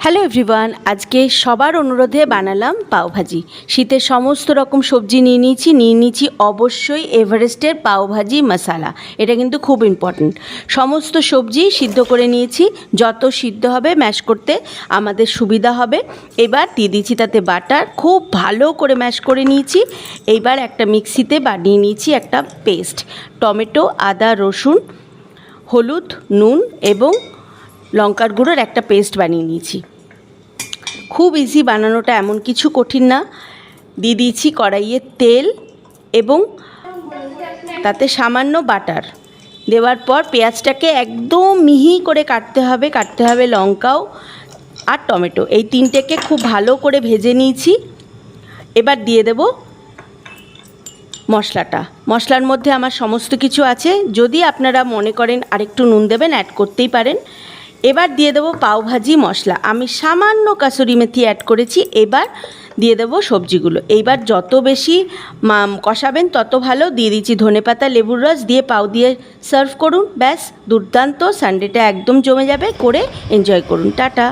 Hello everyone, আজকে সবার অনুরোধে বানালাম পাওভাজি। শীতের সমস্ত রকম সবজি নিয়ে নিয়েছি অবশ্যই এভারেস্টের পাওভাজি মশালা। এটা কিন্তু খুব ইম্পর্ট্যান্ট। সমস্ত সবজি সিদ্ধ করে নিয়েছি, যত সিদ্ধ হবে ম্যাশ করতে আমাদের সুবিধা হবে। এবার দিয়ে দিয়েছি তাতে বাটার, খুব ভালো করে ম্যাশ করে নিয়েছি। এইবার একটা মিক্সিতে বানিয়ে নিয়েছি একটা পেস্ট, টমেটো, আদা, রসুন, হলুদ, নুন এবং লঙ্কার গুঁড়োর একটা পেস্ট বানিয়ে নিয়েছি। খুব ইজি বানানোটা, এমন কিছু কঠিন না। দিয়ে দিয়েছি কড়াইয়ে তেল এবং তাতে সামান্য বাটার। দেওয়ার পর পেঁয়াজটাকে একদম মিহি করে কাটতে হবে লঙ্কাও আর টমেটো, এই তিনটেকে খুব ভালো করে ভেজে নিয়েছি। এবার দিয়ে দেব মশলাটা। মশলার মধ্যে আমার সমস্ত কিছু আছে, যদি আপনারা মনে করেন আরেকটু নুন দেবেন অ্যাড করতেই পারেন। এবার দিয়ে দেবো পাওভাজি মশলা, আমি সামান্য কাসুরি মেথি অ্যাড করেছি। এবার দিয়ে দেবো সবজিগুলো। এইবার যত বেশি কষাবেন তত ভালো। দিয়ে দিচ্ছি ধনেপাতা, লেবুর রস দিয়ে পাও দিয়ে সার্ভ করুন, ব্যাস দুর্দান্ত। সানডেটা একদম জমে যাবে, করে এনজয় করুন। টাটা।